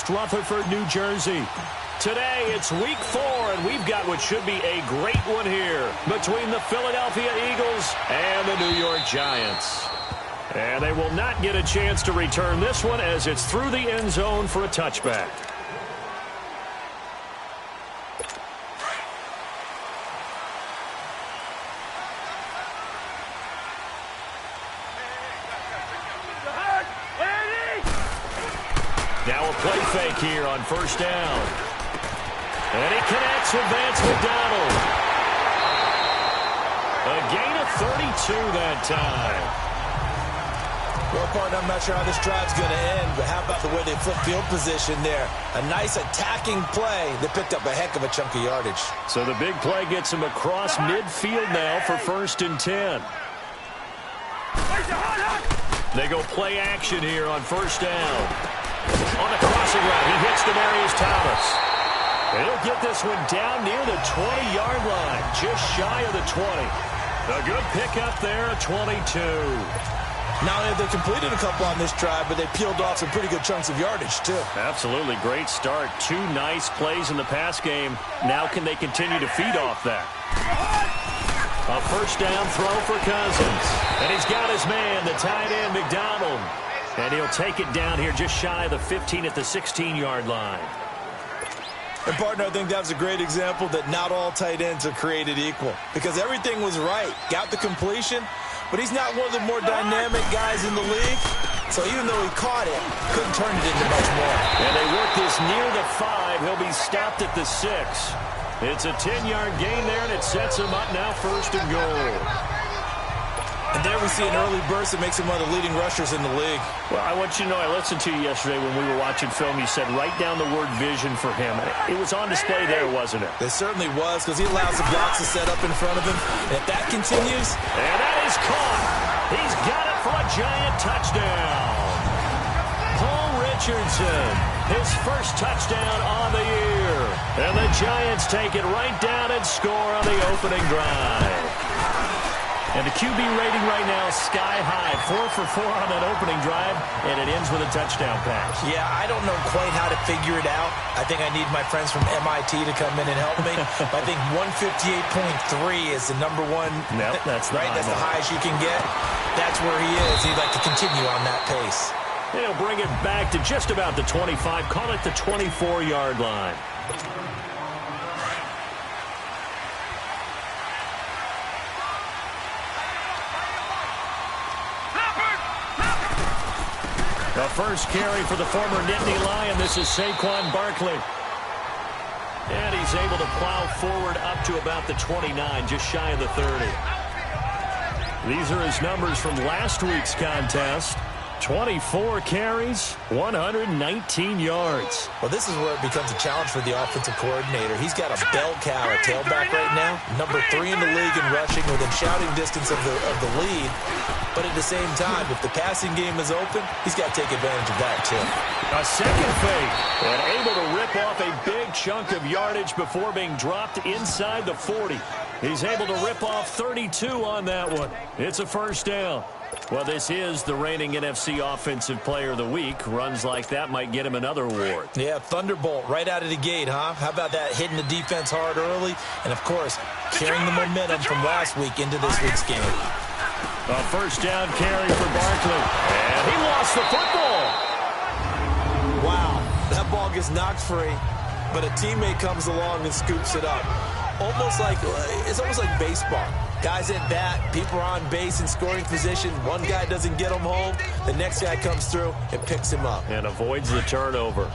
West Rutherford, New Jersey. Today, it's week 4, and we've got what should be a great one here between the Philadelphia Eagles and the New York Giants. And they will not get a chance to return this one as it's through the end zone for a touchback. Now a play fake here on first down. And he connects with Vance McDonald. A gain of 32 that time. Well, partner, I'm not sure how this drive's going to end, but how about the way they flip field position there? A nice attacking play. They picked up a heck of a chunk of yardage. So the big play gets him across midfield now for 1st and 10. They go play action here on first down. On the crossing route, he hits Demaryius Thomas. He'll get this one down near the 20-yard line, just shy of the 20. A good pickup there, 22. Not only have they completed a couple on this drive, but they peeled off some pretty good chunks of yardage, too. Absolutely. Great start. 2 nice plays in the pass game. Now can they continue to feed off that? A first down throw for Cousins. And he's got his man, the tight end, McDonald. And he'll take it down here just shy of the 15 at the 16-yard line. And, partner, I think that was a great example that not all tight ends are created equal. Because everything was right. Got the completion, but he's not one of the more dynamic guys in the league. So even though he caught it, couldn't turn it into much more. And they work this near the 5. He'll be stopped at the 6. It's a 10-yard gain there, and it sets him up now 1st and goal. And there we see an early burst that makes him one of the leading rushers in the league. Well, I want you to know, I listened to you yesterday when we were watching film. You said write down the word vision for him. It was on display there, wasn't it? It certainly was, because he allows the blocks to set up in front of him. And if that continues... And that is caught. He's got it for a giant touchdown. Paul Richardson, his first touchdown on the year. And the Giants take it right down and score on the opening drive. And the QB rating right now is sky high. 4 for 4 on that opening drive, and it ends with a touchdown pass. Yeah, I don't know quite how to figure it out. I think I need my friends from MIT to come in and help me. But I think 158.3 is the number one. Nope, that's right. That's the highest you can get. That's where he is. He'd like to continue on that pace. They'll bring it back to just about the 25. Call it the 24-yard line. The first carry for the former Nittany Lion. This is Saquon Barkley. And he's able to plow forward up to about the 29, just shy of the 30. These are his numbers from last week's contest. 24 carries, 119 yards. Well, this is where it becomes a challenge for the offensive coordinator. He's got a bell cow at tailback right now. Number 3 in the league in rushing, within shouting distance of the lead. But at the same time, if the passing game is open, he's got to take advantage of that, too. A second fake. And able to rip off a big chunk of yardage before being dropped inside the 40. He's able to rip off 32 on that one. It's a first down. Well, this is the reigning NFC Offensive Player of the Week. Runs like that might get him another award. Yeah, Thunderbolt right out of the gate, huh? How about that, hitting the defense hard early? And, of course, carrying the momentum from last week into this week's game. A first down carry for Barkley. And he lost the football. Wow, that ball gets knocked free, but a teammate comes along and scoops it up. It's almost like baseball. Guys at bat, people are on base in scoring position. One guy doesn't get him home. The next guy comes through and picks him up. And avoids the turnover.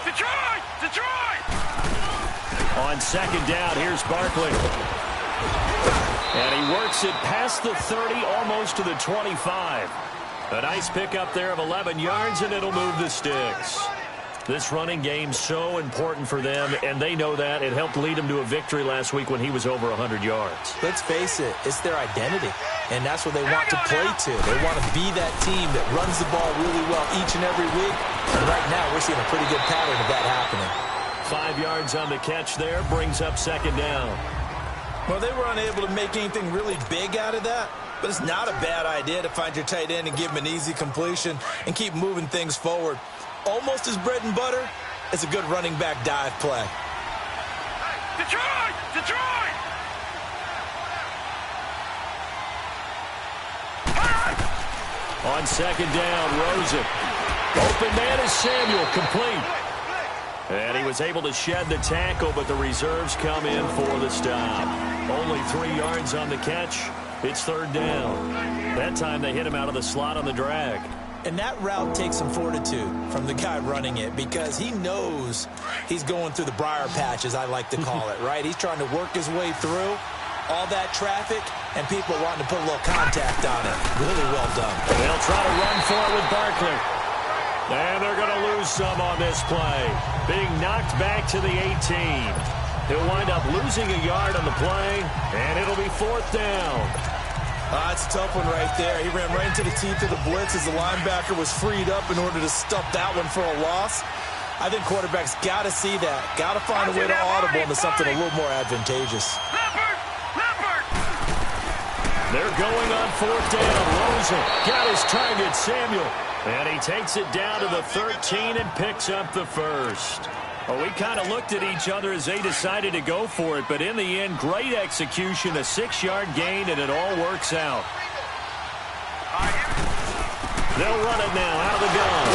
Detroit! On second down, here's Barkley. And he works it past the 30, almost to the 25. A nice pickup there of 11 yards, and it'll move the sticks. This running game's so important for them, and they know that. It helped lead them to a victory last week when he was over 100 yards. Let's face it, it's their identity, and that's what they want to play to. They want to be that team that runs the ball really well each and every week, and right now we're seeing a pretty good pattern of that happening. 5 yards on the catch there, brings up second down. Well, they were unable to make anything really big out of that, but it's not a bad idea to find your tight end and give him an easy completion and keep moving things forward. Almost as bread and butter as a good running back dive play. Detroit! Detroit! On second down, Rosen. Open man is Samuel, complete. And he was able to shed the tackle, but the reserves come in for the stop. Only 3 yards on the catch. It's third down. That time they hit him out of the slot on the drag. And that route takes some fortitude from the guy running it because he knows he's going through the briar patch, as I like to call it, right? He's trying to work his way through all that traffic, and people wanting to put a little contact on it. Really well done. They'll try to run for it with Barkley. And they're going to lose some on this play. Being knocked back to the 18. He'll wind up losing a yard on the play, and it'll be fourth down. That's a tough one right there. He ran right into the teeth of the blitz as the linebacker was freed up in order to stuff that one for a loss. I think quarterbacks got to see that. Got to find a way to audible into something a little more advantageous. They're going on fourth down. Rosen got his target, Samuel. And he takes it down to the 13 and picks up the first. Well, we kind of looked at each other as they decided to go for it, but in the end, great execution, a 6-yard gain, and it all works out. They'll run it now out of the gun.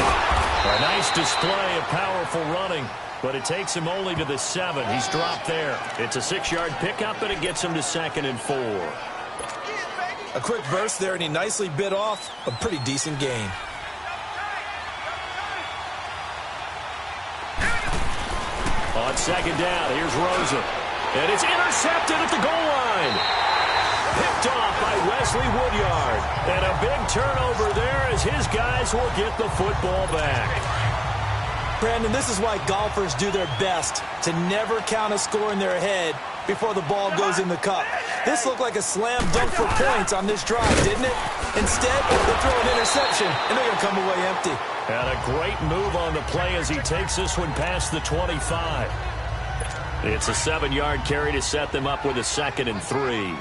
A nice display of powerful running, but it takes him only to the 7. He's dropped there. It's a 6-yard pickup, and it gets him to 2nd and 4. A quick burst there, and he nicely bit off a pretty decent gain. On second down, here's Rosen. And it's intercepted at the goal line. Picked off by Wesley Woodyard. And a big turnover there as his guys will get the football back. Brandon, this is why golfers do their best to never count a score in their head before the ball goes in the cup. This looked like a slam dunk for points on this drive, didn't it? Instead, they throw an interception, and they're going to come away empty. And a great move on the play as he takes this one past the 25. It's a 7-yard carry to set them up with a 2nd and 3.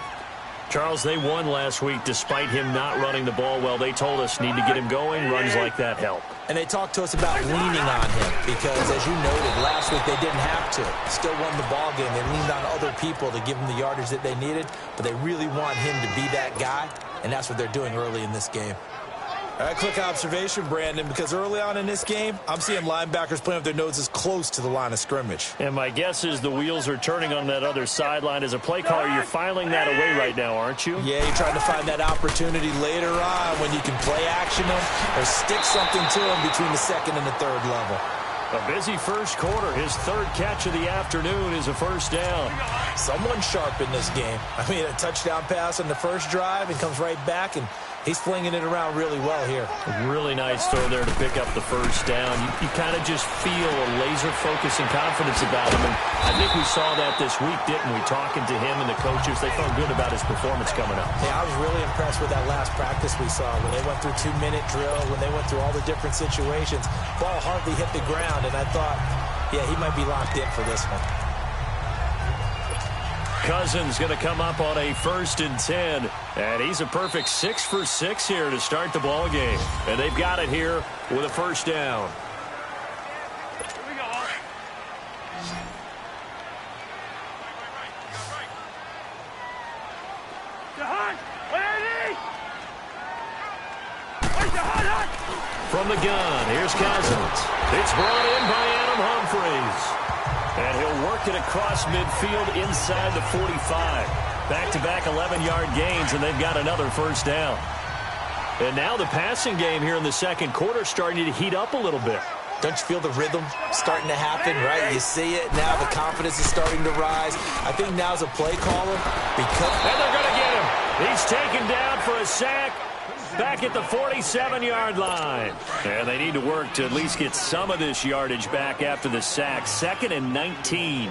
Charles, they won last week despite him not running the ball well. They told us need to get him going. Runs like that help. And they talked to us about leaning on him because, as you noted, last week they didn't have to. Still won the ball game. They leaned on other people to give them the yardage that they needed, but they really want him to be that guy, and that's what they're doing early in this game. All right, quick observation, Brandon, because early on in this game, I'm seeing linebackers playing with their noses close to the line of scrimmage. And my guess is the wheels are turning on that other sideline. As a play caller, you're filing that away right now, aren't you? Yeah, you're trying to find that opportunity later on when you can play action them or stick something to them between the 2nd and the 3rd level. A busy first quarter. His 3rd catch of the afternoon is a first down. Someone sharp in this game. I mean, a touchdown pass on the first drive and comes right back, and he's flinging it around really well here. A really nice throw there to pick up the first down. You kind of just feel a laser focus and confidence about him. And I think we saw that this week, didn't we? Talking to him and the coaches, they felt good about his performance coming up. Yeah, I was really impressed with that last practice we saw when they went through 2-minute drill, when they went through all the different situations. Ball hardly hit the ground, and I thought, yeah, he might be locked in for this one. Cousins going to come up on a 1st and 10, and he's a perfect 6 for 6 here to start the ball game. And they've got it here with a first down. Here we go. From the gun, here's Cousins. It's brought in by Adam Humphries. And he'll work it across midfield inside the 45. Back-to-back 11-yard gains, and they've got another first down. And now the passing game here in the second quarter starting to heat up a little bit. Don't you feel the rhythm starting to happen, right? You see it now. The confidence is starting to rise. I think now's a play caller because... And they're going to get him. He's taken down for a sack back at the 47-yard line. And they need to work to at least get some of this yardage back after the sack. 2nd and 19.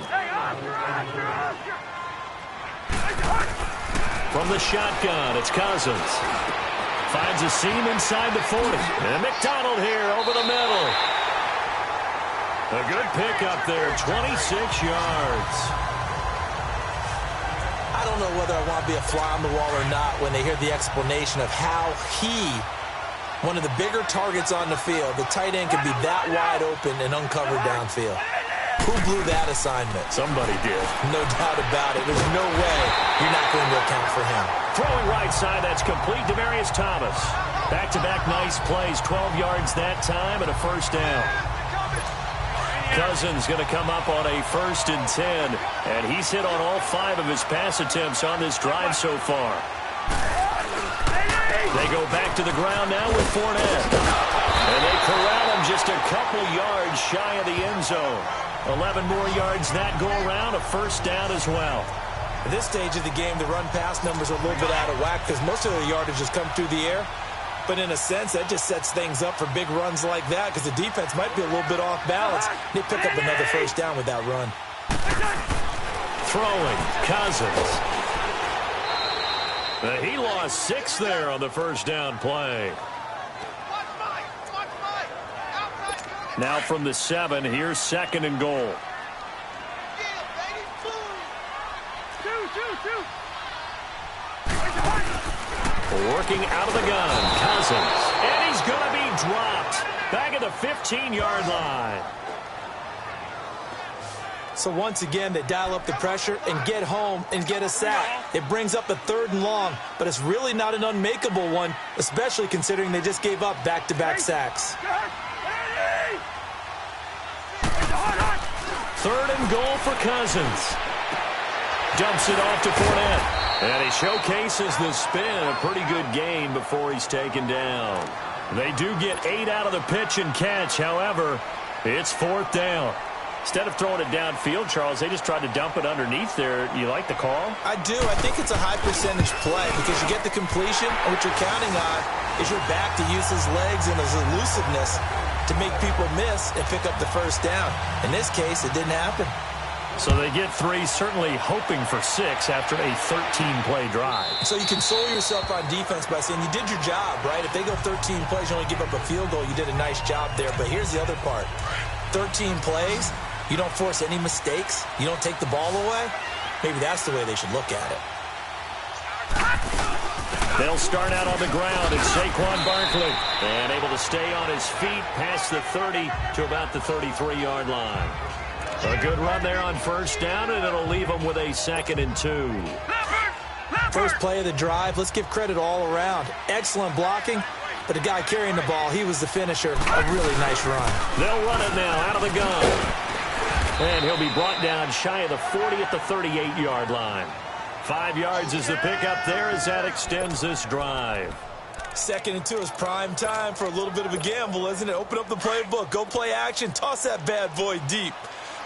From the shotgun, it's Cousins. Finds a seam inside the 40. And McDonald here over the middle. A good pickup there, 26 yards. I don't know whether I want to be a fly on the wall or not when they hear the explanation of how one of the bigger targets on the field, the tight end, can be that wide open and uncovered downfield. Who blew that assignment? Somebody did. No doubt about it. There's no way you're not going to account for him. Throwing right side, that's complete to Demarius Thomas. Back-to-back nice plays, 12 yards that time and a first down. Cousins going to come up on a 1st and 10, and he's hit on all 5 of his pass attempts on this drive so far. They go back to the ground now with Fournette. And they corral him just a couple yards shy of the end zone. 11 more yards that go around, a first down as well. At this stage of the game, the run-pass numbers are a little bit out of whack because most of the yardage has come through the air. But in a sense, that just sets things up for big runs like that because the defense might be a little bit off balance. They pick up another first down with that run. Throwing, Cousins. He lost 6 there on the first down play. Now from the 7, here's 2nd and goal. Working out of the gun, Cousins. And he's going to be dropped. Back at the 15-yard line. So once again, they dial up the pressure and get home and get a sack. It brings up a 3rd and long, but it's really not an unmakeable one, especially considering they just gave up back-to-back sacks. 3rd and goal for Cousins. Dumps it off to Fournette. And he showcases the spin. A pretty good game before he's taken down. They do get 8 out of the pitch and catch. However, it's 4th down. Instead of throwing it downfield, Charles, they just tried to dump it underneath there. You like the call? I do. I think it's a high-percentage play because you get the completion, and what you're counting on is your back to use his legs and his elusiveness to make people miss and pick up the first down. In this case, it didn't happen. So they get 3, certainly hoping for 6 after a 13-play drive. So you console yourself on defense by saying you did your job, right? If they go 13 plays, you only give up a field goal, you did a nice job there. But here's the other part. 13 plays, you don't force any mistakes, you don't take the ball away. Maybe that's the way they should look at it. They'll start out on the ground. It's Saquon Barkley. And able to stay on his feet past the 30 to about the 33-yard line. A good run there on first down, and it'll leave them with a 2nd and 2. First play of the drive, let's give credit all around. Excellent blocking, but the guy carrying the ball, he was the finisher. A really nice run. They'll run it now out of the gun. And he'll be brought down shy of the 40 at the 38-yard line. 5 yards is the pickup there as that extends this drive. 2nd and 2 is prime time for a little bit of a gamble, isn't it? Open up the playbook, go play action, toss that bad boy deep.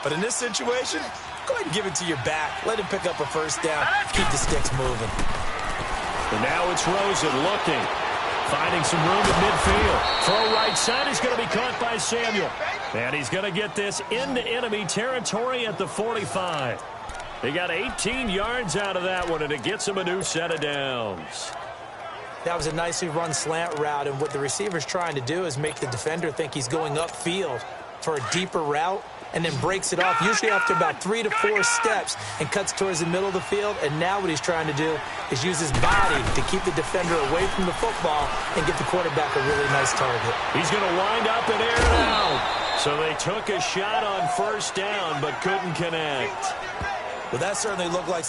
But in this situation, go ahead and give it to your back. Let him pick up a first down. Keep the sticks moving. And now it's Rosen looking. Finding some room in midfield. Throw right side is going to be caught by Samuel. And he's going to get this into enemy territory at the 45. They got 18 yards out of that one, and it gets him a new set of downs. That was a nicely run slant route, and what the receiver's trying to do is make the defender think he's going upfield for a deeper route, and then breaks it off, usually after about 3 to 4 steps, and cuts towards the middle of the field. And now what he's trying to do is use his body to keep the defender away from the football and give the quarterback a really nice target. He's going to wind up and air it out. So they took a shot on first down, but couldn't connect. Well, that certainly looked like...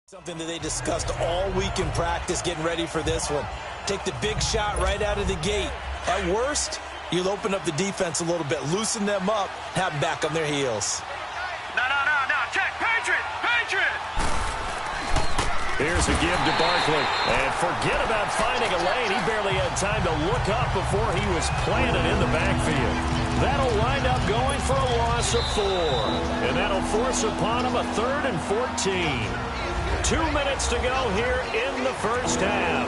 Something that they discussed all week in practice getting ready for this one. Take the big shot right out of the gate. At worst, you'll open up the defense a little bit, loosen them up, have them back on their heels. No. Check. Patriot. Here's a give to Barkley. And forget about finding a lane. He barely had time to look up before he was planted in the backfield. That'll wind up going for a loss of 4. And that'll force upon him a 3rd and 14. 2 minutes to go here in the first half.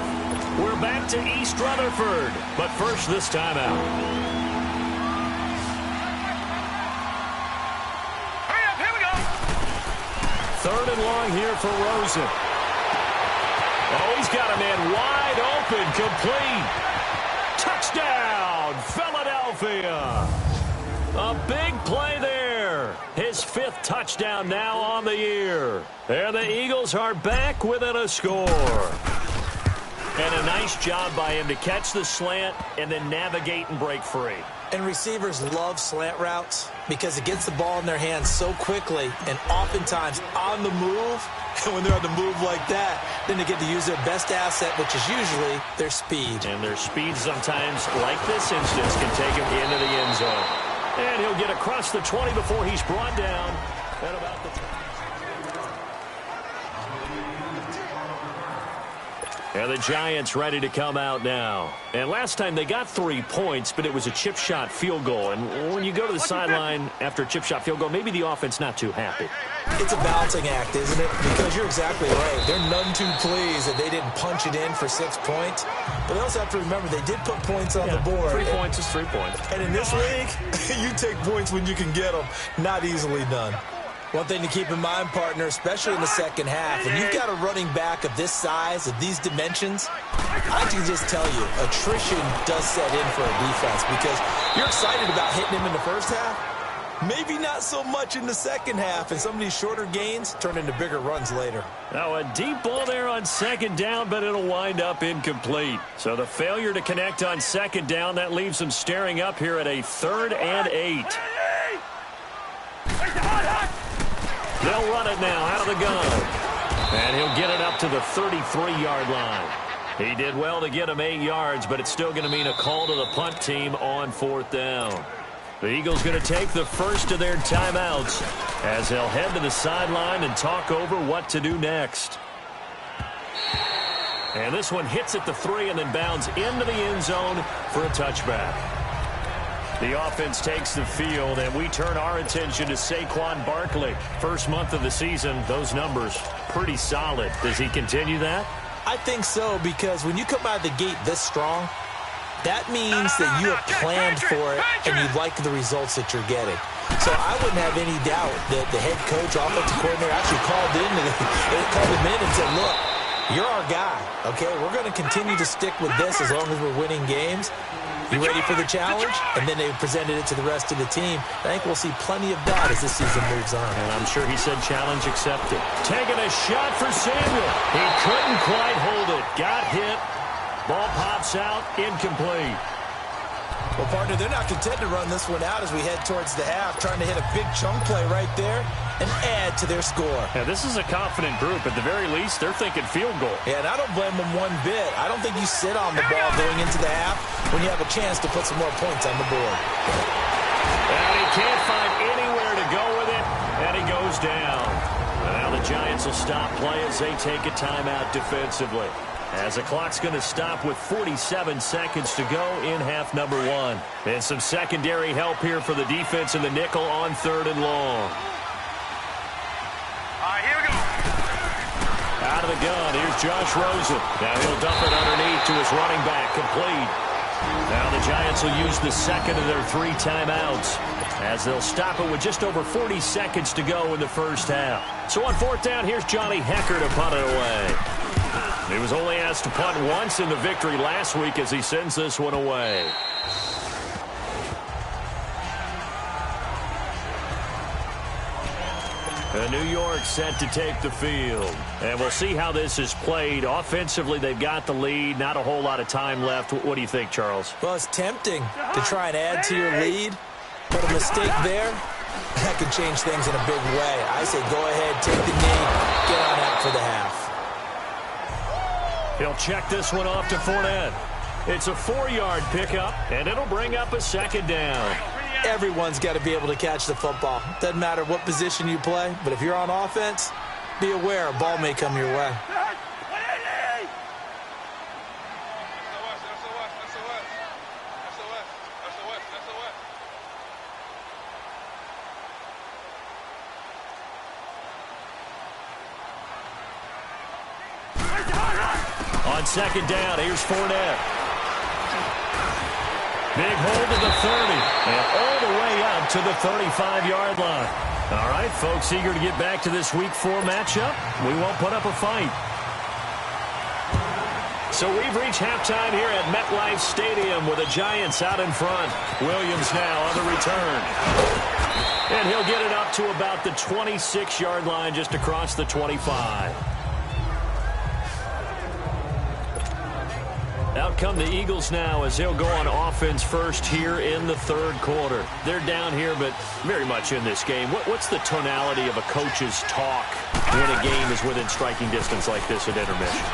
We're back to East Rutherford, but first this timeout. Hurry up, here we go. 3rd and long here for Rosen. Oh, he's got a man wide open, complete. Touchdown, Philadelphia. A big play there. His 5th touchdown now on the year. And the Eagles are back within a score. And a nice job by him to catch the slant and then navigate and break free. And receivers love slant routes because it gets the ball in their hands so quickly and oftentimes on the move. And when they're on the move like that, then they get to use their best asset, which is usually their speed. And their speed sometimes, like this instance, can take him into the end zone. And he'll get across the 20 before he's brought down at about the... And the Giants ready to come out now. And last time they got 3 points, but it was a chip shot field goal. And when you go to the sideline after a chip shot field goal, maybe the offense not too happy. It's a balancing act, isn't it? Because you're exactly right. They're none too pleased that they didn't punch it in for 6 points. But they also have to remember they did put points on the board. 3 points is 3 points. And in this league, you take points when you can get them. Not easily done. One thing to keep in mind, partner, especially in the second half, when you've got a running back of this size, of these dimensions, I can just tell you, attrition does set in for a defense because you're excited about hitting him in the first half. Maybe not so much in the second half, and some of these shorter gains turn into bigger runs later. Now a deep ball there on 2nd down, but it'll wind up incomplete. So the failure to connect on 2nd down, that leaves them staring up here at a 3rd and 8. They'll run it now out of the gun. And he'll get it up to the 33-yard line. He did well to get him 8 yards, but it's still going to mean a call to the punt team on 4th down. The Eagles going to take the first of their timeouts as they'll head to the sideline and talk over what to do next. And this one hits at the 3 and then bounds into the end zone for a touchback. The offense takes the field, and we turn our attention to Saquon Barkley. First month of the season, those numbers pretty solid. Does he continue that? I think so, because when you come out of the gate this strong, that means that you have planned for it and you like the results that you're getting. So I wouldn't have any doubt that the head coach, offensive coordinator actually called him in and said, look, you're our guy, okay? We're going to continue to stick with this as long as we're winning games. You ready for the challenge? And then they presented it to the rest of the team. I think we'll see plenty of that as this season moves on. And I'm sure he said challenge accepted. Taking a shot for Samuel. He couldn't quite hold it. Got hit. Ball pops out. Incomplete. Well, partner, they're not content to run this one out as we head towards the half, trying to hit a big chunk play right there and add to their score. Yeah, this is a confident group. At the very least, they're thinking field goal. Yeah, and I don't blame them one bit. I don't think you sit on the ball going into the half when you have a chance to put some more points on the board. And he can't find anywhere to go with it, and he goes down. And now the Giants will stop play as they take a timeout defensively. As the clock's going to stop with 47 seconds to go in half number 1. And some secondary help here for the defense in the nickel on 3rd and long. All right, here we go. Out of the gun, here's Josh Rosen. Now he'll dump it underneath to his running back, complete. Now the Giants will use the second of their 3 timeouts as they'll stop it with just over 40 seconds to go in the first half. So on 4th down, here's Johnny Hecker to punt it away. He was only asked to punt once in the victory last week as he sends this one away. And New York set to take the field. And we'll see how this is played. Offensively, they've got the lead. Not a whole lot of time left. What do you think, Charles? Well, it's tempting to try and add to your lead, but a mistake there, that could change things in a big way. I say go ahead, take the knee, get on out for the half. He'll check this one off to Fournette. It's a 4-yard pickup, and it'll bring up a 2nd down. Everyone's got to be able to catch the football. Doesn't matter what position you play, but if you're on offense, be aware a ball may come your way. On second down, here's Fournette. Big hold to the 30, and all the way up to the 35-yard line. All right, folks, eager to get back to this Week 4 matchup. We won't put up a fight. So we've reached halftime here at MetLife Stadium with the Giants out in front. Williams now on the return. And he'll get it up to about the 26-yard line just across the 25. Out come the Eagles now as they'll go on offense first here in the third quarter. They're down here, but very much in this game. What's the tonality of a coach's talk when a game is within striking distance like this at intermission?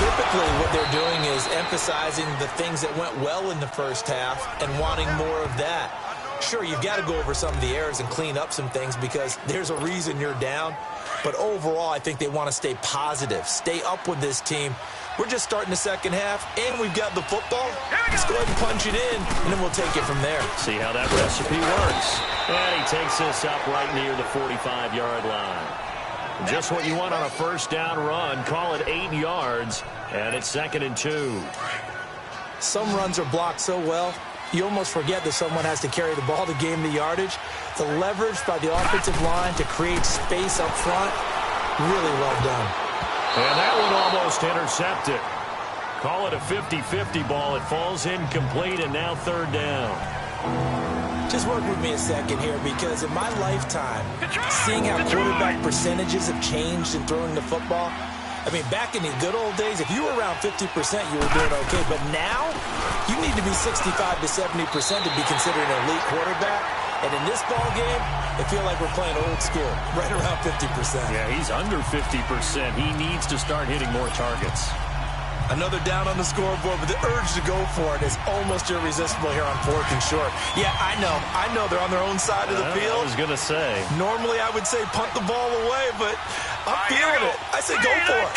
Typically, what they're doing is emphasizing the things that went well in the first half and wanting more of that. Sure, you've got to go over some of the errors and clean up some things because there's a reason you're down. But overall, I think they want to stay positive, stay up with this team. We're just starting the second half, and we've got the football. Let's go ahead and punch it in, and then we'll take it from there. See how that recipe works. And he takes this up right near the 45-yard line. Just what you want on a first down run. Call it 8 yards, and it's 2nd and 2. Some runs are blocked so well, you almost forget that someone has to carry the ball to gain the yardage. The leverage by the offensive line to create space up front, really well done. And that one almost intercepted. Call it a 50-50 ball. It falls incomplete, and now 3rd down. Just work with me a second here, because in my lifetime, seeing how quarterback percentages have changed in throwing the football, I mean, back in the good old days, if you were around 50%, you were doing okay. But now, you need to be 65 to 70% to be considered an elite quarterback. And in this ball game, I feel like we're playing old school, right around 50%. Yeah, he's under 50%. He needs to start hitting more targets. Another down on the scoreboard, but the urge to go for it is almost irresistible here on 4th and short. Yeah, I know they're on their own side of the field. I was going to say. Normally, I would say punt the ball away, but I'm feeling it. I say go for it.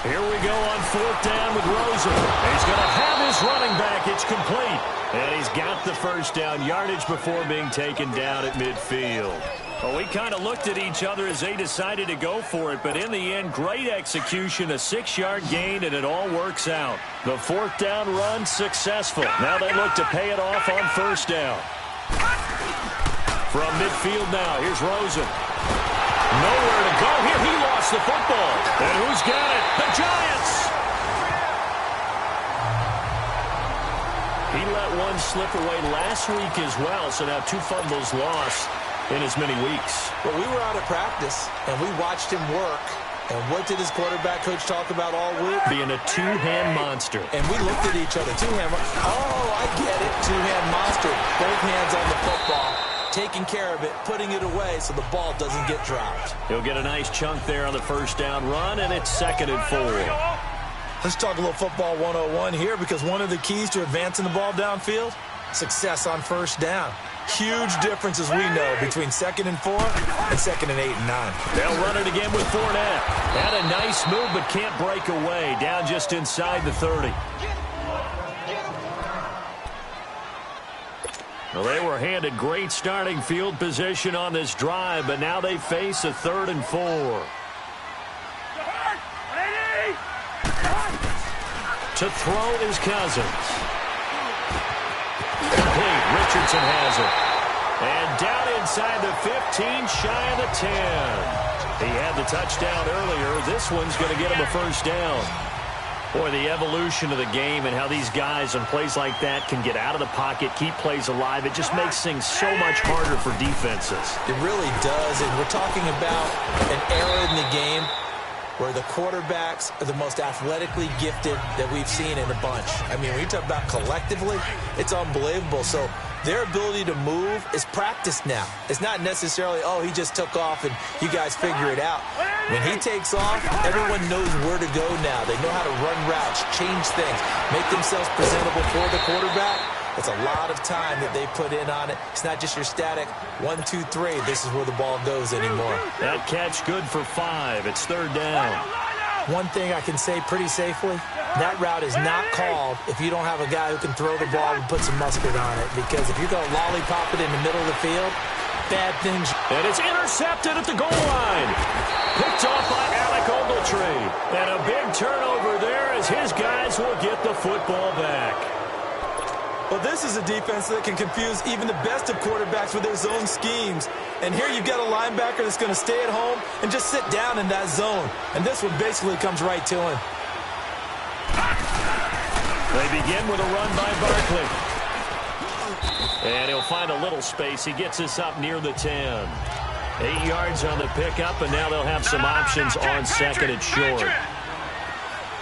Here we go on 4th down with Rosen. He's going to have his running back. It's complete. And he's got the first down yardage before being taken down at midfield. Well, we kind of looked at each other as they decided to go for it, but in the end, great execution, a 6-yard gain, and it all works out. The 4th down run successful. Now they look to pay it off on 1st down. From midfield now, here's Rosen. Nowhere to go here. He lost the football. And who's got it? The Giants! He let one slip away last week as well, so now 2 fumbles lost in as many weeks. Well, we were out of practice, and we watched him work. And what did his quarterback coach talk about all week? Being a two-hand monster. And we looked at each other. Two-hand. Oh, I get it. Two-hand monster. Both hands on the football. Taking care of it, putting it away so the ball doesn't get dropped. He'll get a nice chunk there on the first down run, and it's 2nd and 4. Let's talk a little football 101 here, because one of the keys to advancing the ball downfield, success on first down. Huge difference, as we know, between 2nd and 4 and 2nd and 8 and 9. They'll run it again with Fournette. Had a nice move, but can't break away. Down just inside the 30. Well, they were handed great starting field position on this drive, but now they face a 3rd and 4. To throw is Cousins. Complete. Richardson has it. And down inside the 15, shy of the 10. He had the touchdown earlier. This one's going to get him a first down. Boy, the evolution of the game and how these guys on plays like that can get out of the pocket, keep plays alive, it just makes things so much harder for defenses. It really does, and we're talking about an era in the game where the quarterbacks are the most athletically gifted that we've seen in a bunch. I mean, when you talk about collectively, it's unbelievable. So their ability to move is practiced now. It's not necessarily, oh, he just took off and you guys figure it out. When he takes off, everyone knows where to go now. They know how to run routes, change things, make themselves presentable for the quarterback. It's a lot of time that they put in on it. It's not just your static 1, 2, 3. This is where the ball goes anymore. That catch good for 5. It's 3rd down. One thing I can say pretty safely, that route is not called if you don't have a guy who can throw the ball and put some mustard on it. Because if you're going to lollipop it in the middle of the field, bad things. And it's intercepted at the goal line. Picked off by Alec Ogletree. And a big turnover there as his guys will get the football back. Well, this is a defense that can confuse even the best of quarterbacks with their zone schemes. And here you've got a linebacker that's going to stay at home and just sit down in that zone. And this one basically comes right to him. They begin with a run by Barkley. And he'll find a little space. He gets us up near the 10. 8 yards on the pickup, and now they'll have some options on second and short.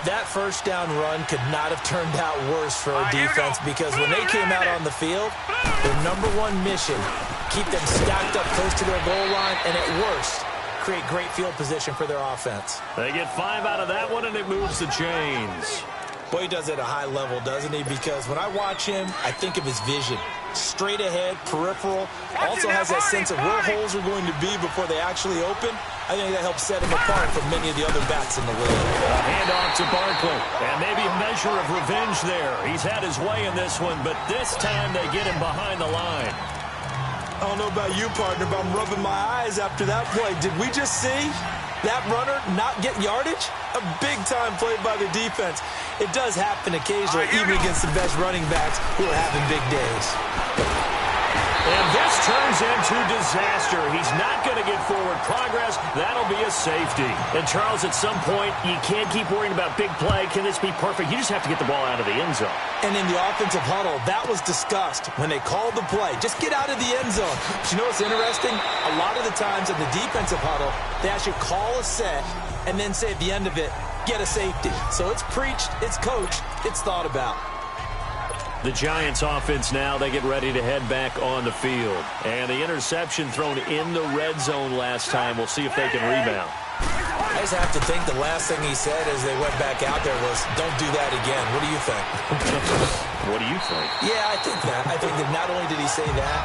That first down run could not have turned out worse for a defense because when they came out on the field, their number one mission, keep them stacked up close to their goal line, and at worst, create great field position for their offense. They get 5 out of that one, and it moves the chains. Boy, he does it at a high level, doesn't he? Because when I watch him, I think of his vision. Straight ahead, peripheral, also has that sense of where holes are going to be before they actually open. I think that helps set him apart from many of the other backs in the league. A handoff to Barkley, and maybe a measure of revenge there. He's had his way in this one, but this time they get him behind the line. I don't know about you, partner, but I'm rubbing my eyes after that play. Did we just see that runner not get yardage? A big-time play by the defense. It does happen occasionally, even against the best running backs who are having big days. And this turns into disaster. He's not going to get forward progress. That'll be a safety. And, Charles, at some point, you can't keep worrying about big play. Can this be perfect? You just have to get the ball out of the end zone. And in the offensive huddle, that was discussed when they called the play. Just get out of the end zone. But you know what's interesting? A lot of the times in the defensive huddle, they actually call a set and then say at the end of it, get a safety. So it's preached, it's coached, it's thought about. The Giants offense now, they get ready to head back on the field. And the interception thrown in the red zone last time. We'll see if they can rebound. I just have to think the last thing he said as they went back out there was, don't do that again. What do you think? What do you think? Yeah, I think that. I think that not only did he say that,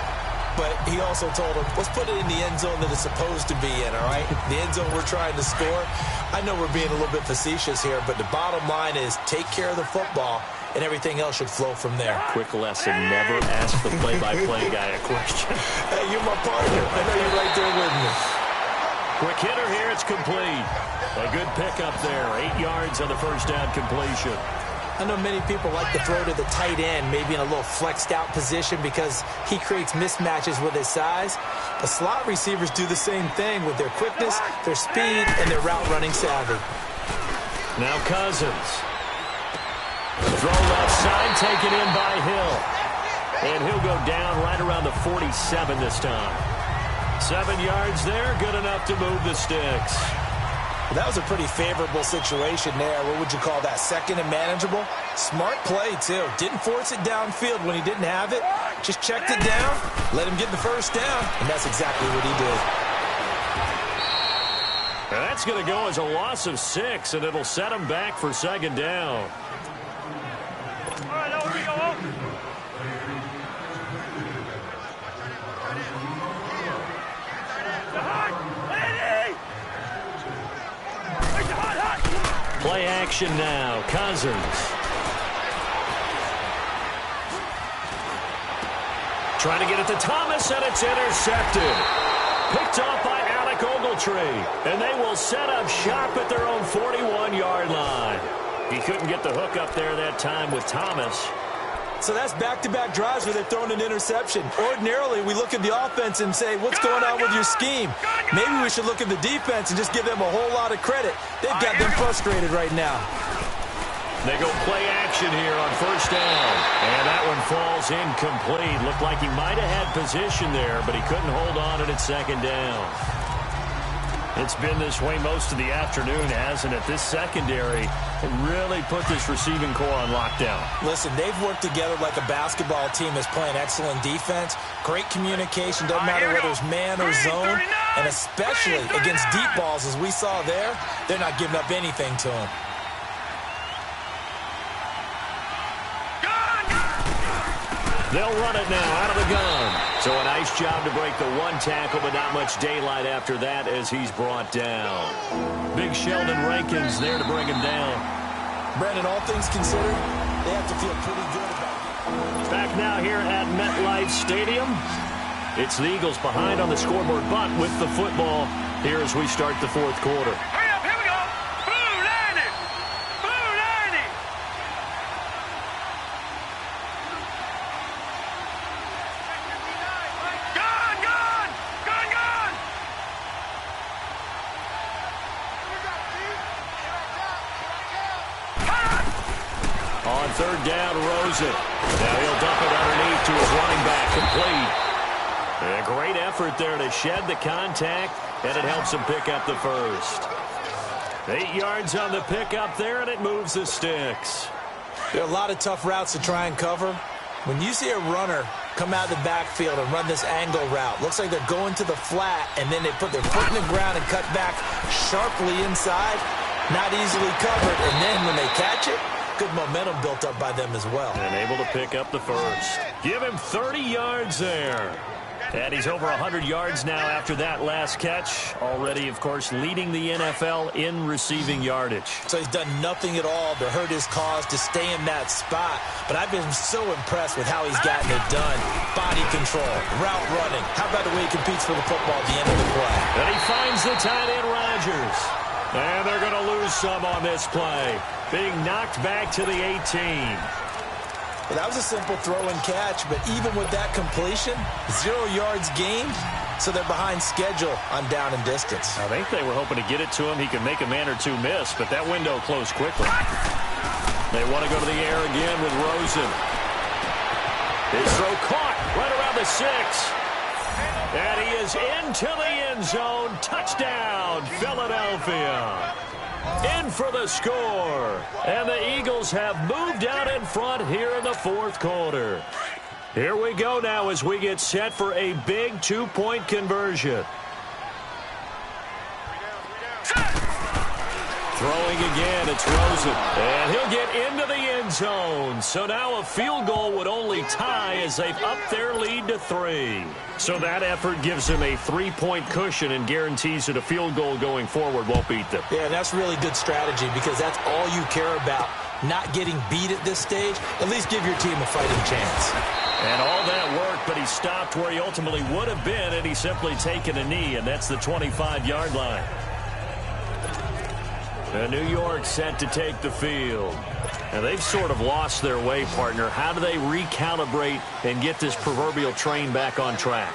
but he also told him, let's put it in the end zone that it's supposed to be in, all right? The end zone we're trying to score. I know we're being a little bit facetious here, but the bottom line is take care of the football, and everything else should flow from there. Quick lesson, never ask the play-by-play guy a question. Hey, you're my partner. I know you're right there with me. Quick hitter here, it's complete. A good pickup there, 8 yards on the first down completion. I know many people like to throw to the tight end, maybe in a little flexed out position because he creates mismatches with his size. The slot receivers do the same thing with their quickness, their speed, and their route running savvy. Now Cousins. Throw left side, taken in by Hill. And he'll go down right around the 47 this time. 7 yards there, good enough to move the sticks. Well, that was a pretty favorable situation there. What would you call that? Second and manageable? Smart play, too. Didn't force it downfield when he didn't have it. Just checked it down, let him get the first down, and that's exactly what he did. And that's going to go as a loss of 6, and it'll set him back for second down. All right, over we go. Play action now. Cousins. Trying to get it to Thomas, and it's intercepted. Picked off by Alec Ogletree. And they will set up shop at their own 41-yard line. He couldn't get the hook up there that time with Thomas. So that's back-to-back drives where they've thrown an interception. Ordinarily, we look at the offense and say, what's going on with your scheme? Maybe we should look at the defense and just give them a whole lot of credit. They've got them frustrated right now. They go play action here on first down. And that one falls incomplete. Looked like he might have had position there, but he couldn't hold on at second down. It's been this way most of the afternoon, hasn't it? This secondary really put this receiving core on lockdown. Listen, they've worked together like a basketball team that's playing excellent defense. Great communication, doesn't matter whether it's man or zone. And especially against deep balls, as we saw there, they're not giving up anything to them. They'll run it now out of the gun. So a nice job to break the one tackle, but not much daylight after that as he's brought down. Big Sheldon Rankins there to bring him down. Brandon, all things considered, they have to feel pretty good about it. Back now here at MetLife Stadium. It's the Eagles behind on the scoreboard, but with the football here as we start the fourth quarter. Hurry up, here we go. Blue 90. Blue 90. Gun, gun. Gun, gun. On third down, Rosen. Now he'll dump it underneath to his running back, complete. A great effort there to shed the contact, and it helps him pick up the first. 8 yards on the pickup there, and it moves the sticks. There are a lot of tough routes to try and cover. When you see a runner come out of the backfield and run this angle route, looks like they're going to the flat, and then they put their foot in the ground and cut back sharply inside, not easily covered, and then when they catch it, good momentum built up by them as well. And able to pick up the first. Give him 30 yards there. And he's over 100 yards now after that last catch. Already, of course, leading the NFL in receiving yardage. So he's done nothing at all to hurt his cause, to stay in that spot. But I've been so impressed with how he's gotten it done. Body control, route running. How about the way he competes for the football at the end of the play? And he finds the tight end, Rodgers. And they're going to lose some on this play. Being knocked back to the 18. Well, that was a simple throw and catch, but even with that completion, 0 yards gained, so they're behind schedule on down and distance. I think they were hoping to get it to him. He could make a man or two miss, but that window closed quickly. They want to go to the air again with Rosen. His throw caught right around the 6. And he is into the end zone. Touchdown, Philadelphia. In for the score. And the Eagles have moved out in front here in the fourth quarter. Here we go now as we get set for a big 2-point conversion. Throwing again, it's Rosen. And he'll get into the end zone. So now a field goal would only tie as they've upped their lead to 3. So that effort gives them a 3-point cushion and guarantees that a field goal going forward won't beat them. Yeah, that's really good strategy because that's all you care about. Not getting beat at this stage. At least give your team a fighting chance. And all that work, but he stopped where he ultimately would have been, and he's simply taken a knee, and that's the 25-yard line. And New York set to take the field. And they've sort of lost their way, partner. How do they recalibrate and get this proverbial train back on track?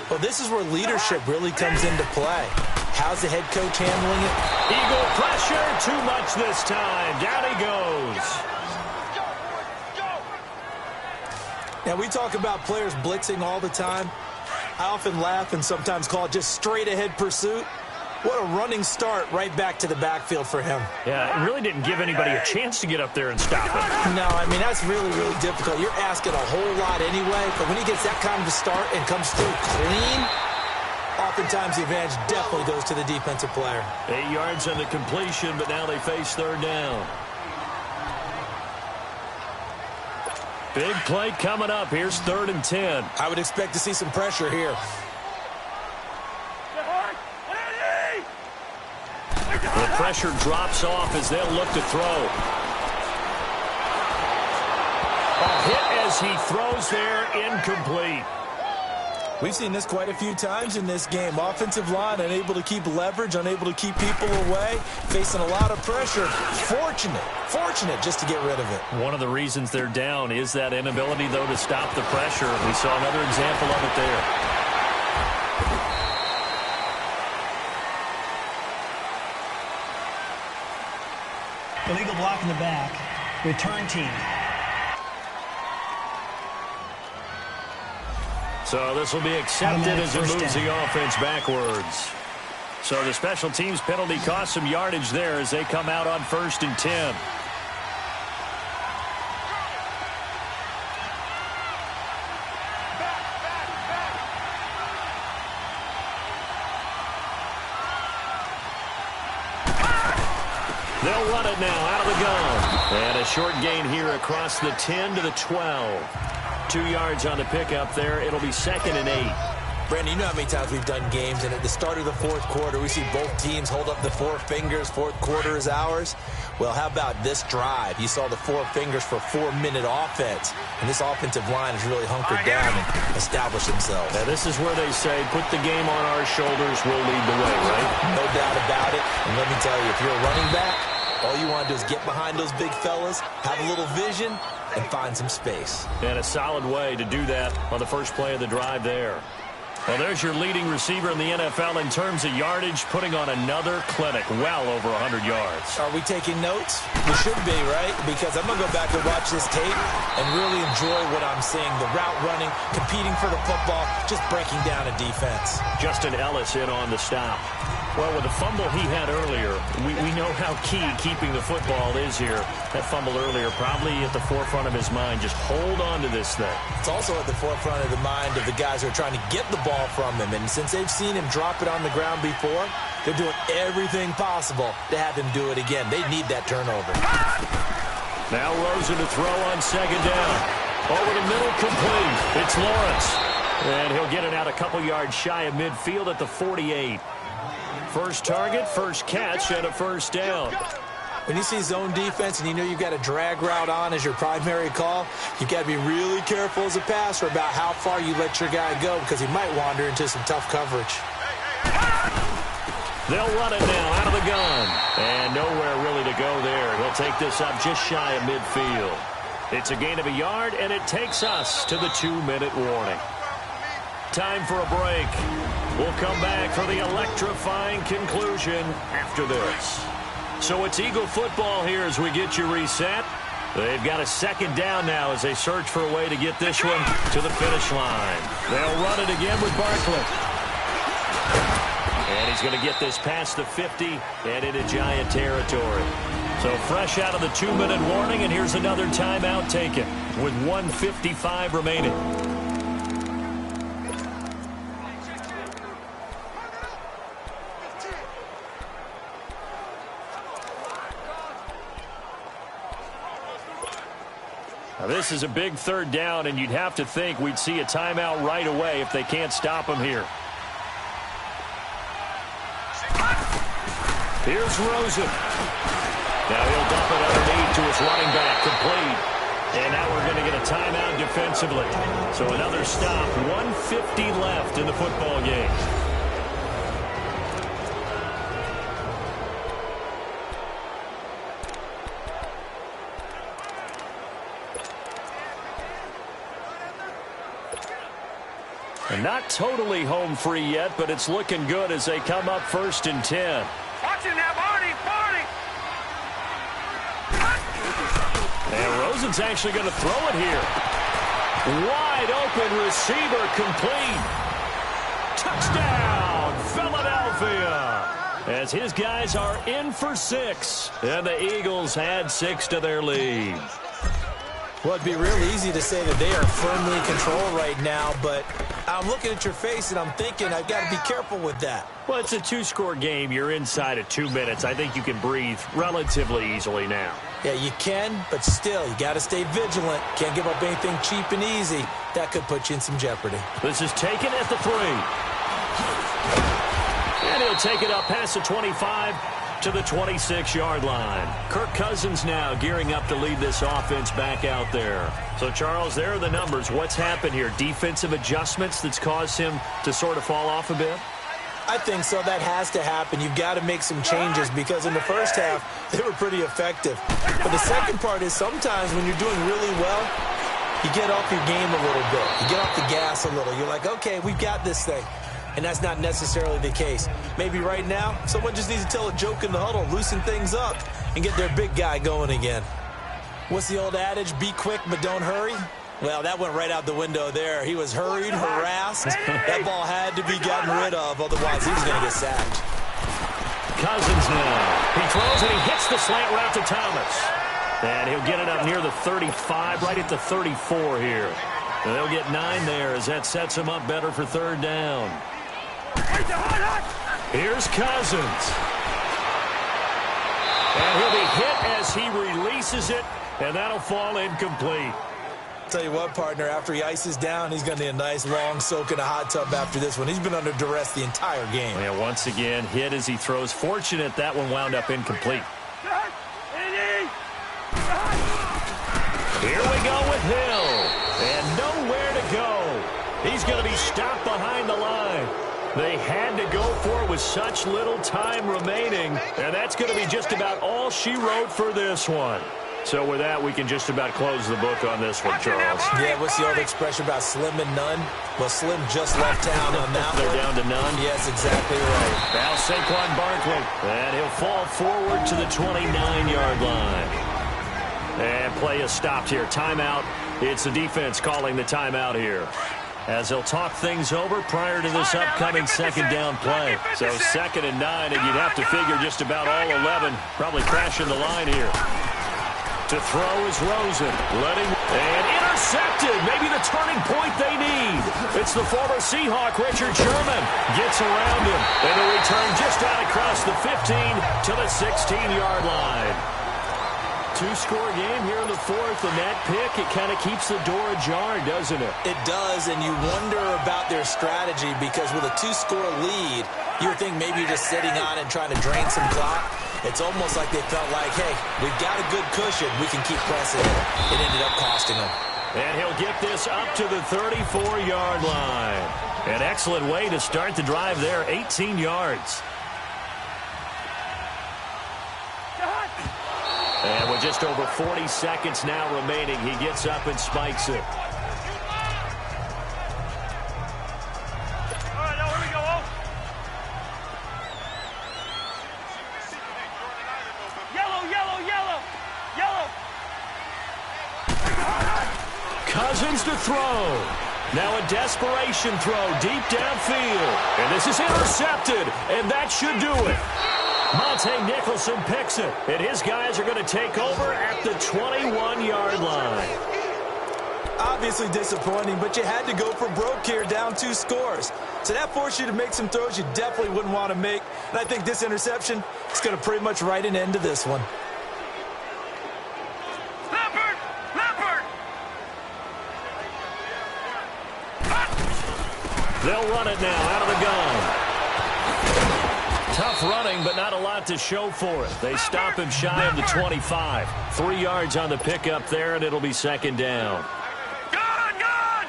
Well, this is where leadership really comes into play. How's the head coach handling it? Eagle pressure, too much this time. Down he goes. Now, we talk about players blitzing all the time. I often laugh and sometimes call it just straight-ahead pursuit. What a running start right back to the backfield for him. Yeah, it really didn't give anybody a chance to get up there and stop him. No, I mean, that's really, really difficult. You're asking a whole lot anyway, but when he gets that kind of a start and comes through clean, oftentimes the advantage definitely goes to the defensive player. 8 yards on the completion, but now they face third down. Big play coming up. Here's 3rd and 10. I would expect to see some pressure here. The pressure drops off as they'll look to throw. A hit as he throws there, incomplete. We've seen this quite a few times in this game. Offensive line unable to keep leverage, unable to keep people away, facing a lot of pressure. Fortunate just to get rid of it. One of the reasons they're down is that inability, though, to stop the pressure. We saw another example of it there. Illegal block in the back. Return team. So this will be accepted as it moves the offense backwards. So the special teams penalty cost some yardage there as they come out on 1st and 10. They'll run it now out of the gun. And a short gain here across the 10 to the 12. 2 yards on the pickup there. It'll be 2nd and 8. Brandon, you know how many times we've done games, and at the start of the fourth quarter, we see both teams hold up the four fingers, fourth quarter is ours. Well, how about this drive? You saw the four fingers for 4-minute offense, and this offensive line has really hunkered down and established themselves. Now, this is where they say, put the game on our shoulders, we'll lead the way, right? No doubt about it, and let me tell you, if you're a running back, all you want to do is get behind those big fellas, have a little vision, and find some space. And a solid way to do that on the first play of the drive there. Well, there's your leading receiver in the NFL in terms of yardage, putting on another clinic, well over 100 yards. Are we taking notes? We should be, right? Because I'm going to go back and watch this tape and really enjoy what I'm seeing. The route running, competing for the football, just breaking down a defense. Justin Ellis in on the stop. Well, with the fumble he had earlier, we know how key keeping the football is here. That fumble earlier probably at the forefront of his mind. Just hold on to this thing. It's also at the forefront of the mind of the guys who are trying to get the ball from him. And since they've seen him drop it on the ground before, they're doing everything possible to have him do it again. They need that turnover. Now Rosen to throw on second down. Over the middle, complete. It's Lawrence. And he'll get it out a couple yards shy of midfield at the 48. First target, first catch, and a first down. When you see zone defense and you know you've got a drag route on as your primary call, you've got to be really careful as a passer about how far you let your guy go because he might wander into some tough coverage. They'll run it now out of the gun. And nowhere really to go there. He'll take this up just shy of midfield. It's a gain of a yard, and it takes us to the 2-minute warning. Time for a break. We'll come back for the electrifying conclusion after this. So it's Eagle football here as we get you reset. They've got a second down now as they search for a way to get this one to the finish line. They'll run it again with Barkley. And he's going to get this past the 50 and into Giant territory. So fresh out of the 2-minute warning, and here's another timeout taken with 1:55 remaining. Now, this is a big third down, and you'd have to think we'd see a timeout right away if they can't stop him here. Here's Rosen. Now he'll dump it underneath to his running back, complete. And now we're going to get a timeout defensively. So another stop, 1:50 left in the football game. And not totally home free yet, but it's looking good as they come up 1st and 10. Watch it now, Barney! And Rosen's actually going to throw it here. Wide open receiver, complete. Touchdown, Philadelphia. As his guys are in for 6. And the Eagles add 6 to their lead. Well, it'd be real easy to say that they are firmly in control right now, but I'm looking at your face and I'm thinking I've got to be careful with that. Well, it's a 2-score game. You're inside of 2 minutes. I think you can breathe relatively easily now. Yeah, you can, but still, you got to stay vigilant. Can't give up anything cheap and easy. That could put you in some jeopardy. This is taken at the 3. And he'll take it up past the 25 to the 26-yard line. Kirk Cousins now gearing up to lead this offense back out there. So, Charles, there are the numbers. What's happened here? Defensive adjustments that's caused him to sort of fall off a bit? I think so. That has to happen. You've got to make some changes because in the first half, they were pretty effective. But the second part is sometimes when you're doing really well, you get off your game a little bit. You get off the gas a little. You're like, okay, we've got this thing. And that's not necessarily the case. Maybe right now, someone just needs to tell a joke in the huddle, loosen things up, and get their big guy going again. What's the old adage? Be quick, but don't hurry? Well, that went right out the window there. He was hurried, harassed. That ball had to be gotten rid of, otherwise he was going to get sacked. Cousins now. He throws and he hits the slant route to Thomas. And he'll get it up near the 35, right at the 34 here. And they'll get 9 there as that sets him up better for third down. Here's Cousins. And he'll be hit as he releases it, and that'll fall incomplete. Tell you what, partner, after he ices down, he's going to need a nice long soak in a hot tub after this one. He's been under duress the entire game. Yeah, once again, hit as he throws. Fortunate that one wound up incomplete. Here we go with Hill. And nowhere to go. He's going to be stopped behind the line. They had to go for it with such little time remaining. And that's going to be just about all she wrote for this one. So with that, we can just about close the book on this one, Charles. Yeah, what's the old expression about slim and none? Well, Slim just left town on that one. They're down to none? Yes, exactly right. Now Saquon Barkley. And he'll fall forward to the 29-yard line. And play is stopped here. Timeout. It's the defense calling the timeout here, as they'll talk things over prior to this upcoming second down play. So 2nd and 9, and you'd have to figure just about all 11 probably crashing the line here. To throw is Rosen. And intercepted. Maybe the turning point they need. It's the former Seahawk, Richard Sherman. Gets around him. And a return just out across the 15 to the 16-yard line. Two-score game here in the 4th, and that pick, it kind of keeps the door ajar, doesn't it? It does, and you wonder about their strategy, because with a 2-score lead, you would think maybe you're just sitting on it and trying to drain some clock. It's almost like they felt like, hey, we've got a good cushion. We can keep pressing it. It ended up costing them. And he'll get this up to the 34-yard line. An excellent way to start the drive there, 18 yards. And with just over 40 seconds now remaining, he gets up and spikes it. All right, now here we go. Yellow, yellow, yellow, yellow. Cousins to throw. Now a desperation throw deep downfield. And this is intercepted, and that should do it. Monte Nicholson picks it, and his guys are going to take over at the 21-yard line. Obviously disappointing, but you had to go for broke here, down 2 scores. So that forced you to make some throws you definitely wouldn't want to make. And I think this interception is going to pretty much write an end to this one. Leopard! Leopard! They'll run it now out of the gun. Tough running, but not a lot to show for it. They stop him shy of the 25. 3 yards on the pickup there, and it'll be 2nd down. Gun!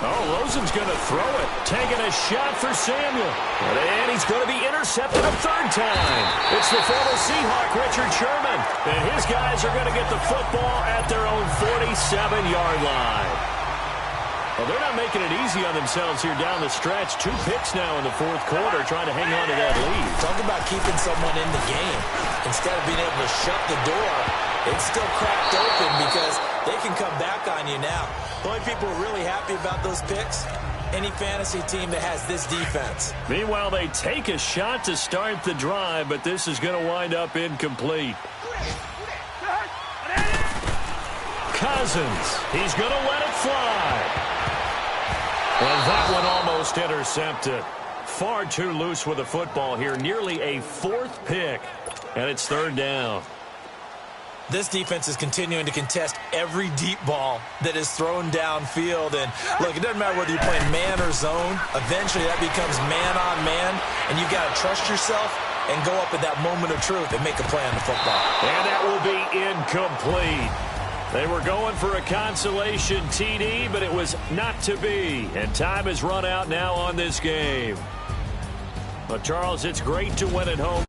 Oh, Rosen's going to throw it. Taking a shot for Samuel. And he's going to be intercepted a 3rd time. It's the former Seahawk, Richard Sherman. And his guys are going to get the football at their own 47-yard line. Well, they're not making it easy on themselves here down the stretch. 2 picks now in the 4th quarter, trying to hang on to that lead. Talk about keeping someone in the game. Instead of being able to shut the door, it's still cracked open because they can come back on you now. The only people who are really happy about those picks, any fantasy team that has this defense. Meanwhile, they take a shot to start the drive, but this is going to wind up incomplete. Cousins, he's going to let it fly. And that one almost intercepted. Far too loose with the football here. Nearly a 4th pick. And it's 3rd down. This defense is continuing to contest every deep ball that is thrown downfield. And, look, it doesn't matter whether you're playing man or zone. Eventually, that becomes man on man. And you've got to trust yourself and go up at that moment of truth and make a play on the football. And that will be incomplete. They were going for a consolation TD, but it was not to be. And time has run out now on this game. But, Charles, it's great to win at home.